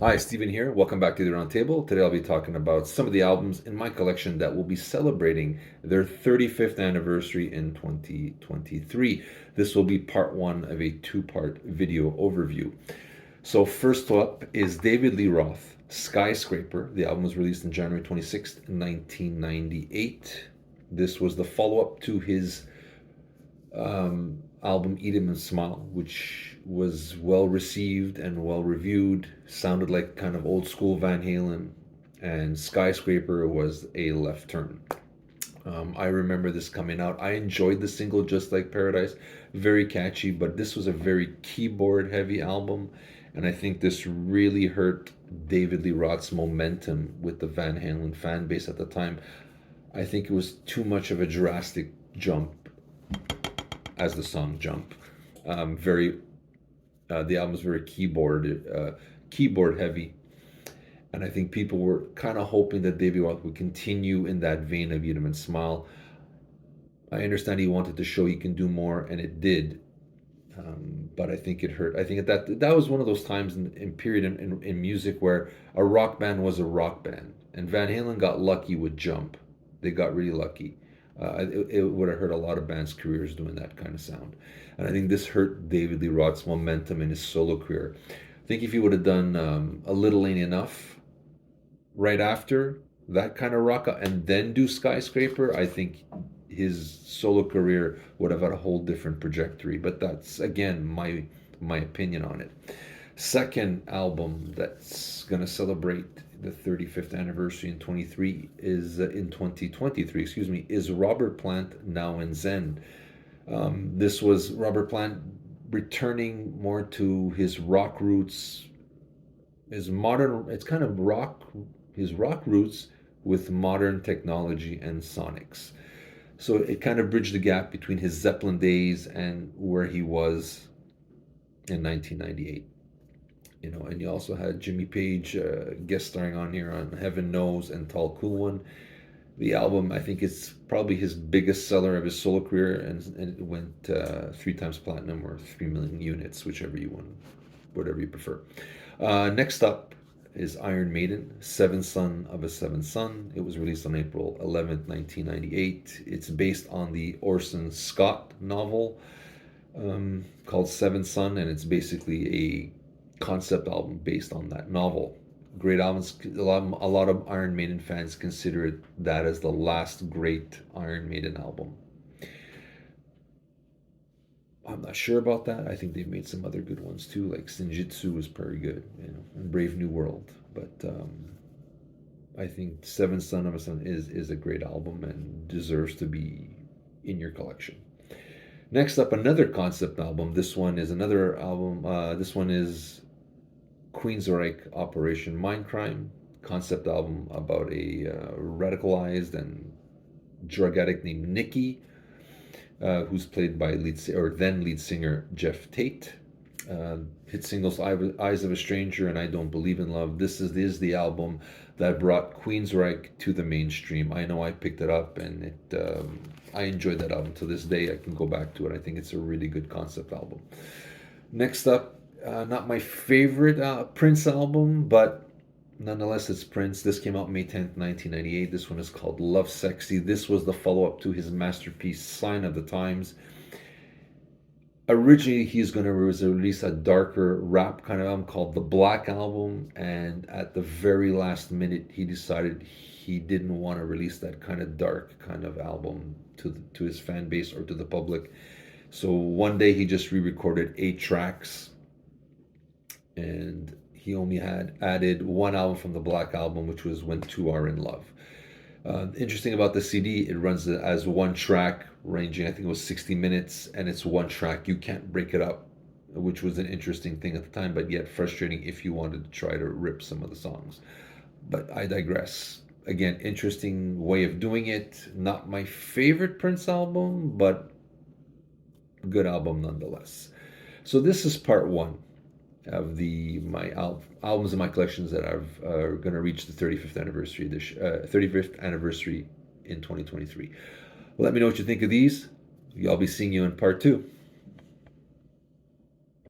Hi, Stephen here. Welcome back to the Roundtable. Today I'll be talking about some of the albums in my collection that will be celebrating their 35th anniversary in 2023. This will be part one of a two-part video overview. So first up is David Lee Roth, Skyscraper. The album was released on January 26th, 1998. This was the follow-up to his album Eat 'Em and Smile, which was well received and well reviewed. Sounded like kind of old school Van Halen, and Skyscraper was a left turn. I remember this coming out. I enjoyed the single Just Like Paradise, very catchy, but this was a very keyboard heavy album, and I think this really hurt David Lee Roth's momentum with the Van Halen fan base at the time. I think it was too much of a drastic jump as the song Jump. Very The album was very keyboard heavy, and I think people were kind of hoping that David Roth would continue in that vein of Eat 'Em and Smile. I understand he wanted to show he can do more, and it did. But I think it hurt. I think that was one of those times in period in music where a rock band was a rock band, and Van Halen got lucky with Jump. They got really lucky. It would have hurt a lot of bands' careers doing that kind of sound. And I think this hurt David Lee Roth's momentum in his solo career. I think if he would have done A Little Ain't Enough right after that kind of rock and then do Skyscraper, I think his solo career would have had a whole different trajectory. But that's, again, my opinion on it. Second album that's going to celebrate the 35th anniversary in 2023, excuse me, is Robert Plant, Now and Zen. This was Robert Plant returning more to his rock roots, it's kind of his rock roots with modern technology and sonics. So it kind of bridged the gap between his Zeppelin days and where he was in 1998. And you also had Jimmy Page guest starring on here on Heaven Knows and Tall Cool One. The album, I think, is probably his biggest seller of his solo career, and it went 3 times platinum or 3 million units, whatever you prefer. Next up is Iron Maiden, Seventh Son of a Seventh Son. It was released on April 11th, 1998. It's based on the Orson Scott novel called Seventh Son, and it's basically a concept album based on that novel. Great albums. A lot of Iron Maiden fans consider that as the last great Iron Maiden album. I'm not sure about that. I think they've made some other good ones too, like Senjutsu was pretty good, and Brave New World. But I think Seventh Son of a Son is a great album and deserves to be in your collection. Next up, another concept album. This one is another album. This one is Queensryche Operation Mindcrime, concept album about a radicalized and drug addict named Nikki, who's played by then lead singer Jeff Tate. Hit singles Eyes of a Stranger and I Don't Believe in Love. This is the album that brought Queensryche to the mainstream. I know I picked it up, and I enjoyed that album to this day. I can go back to it. I think it's a really good concept album. Next up, not my favorite Prince album, but nonetheless, it's Prince. This came out May 10th, 1998. This one is called Love Sexy. This was the follow-up to his masterpiece, Sign of the Times. Originally, he's going to release a darker rap kind of album called The Black Album, and at the very last minute, he decided he didn't want to release that kind of dark kind of album to his fan base or to the public. So one day he just re-recorded 8 tracks, and he only had added one album from the Black Album, which was When Two Are in Love. Interesting about the CD, it runs as one track, ranging, I think it was 60 minutes, and it's one track. You can't break it up, which was an interesting thing at the time, but yet frustrating if you wanted to try to rip some of the songs. But I digress. Again, interesting way of doing it. Not my favorite Prince album, but good album nonetheless. So this is part one of my albums in my collections that are going to reach the 35th anniversary in 2023. Let me know what you think of these. I'll be seeing you in part two.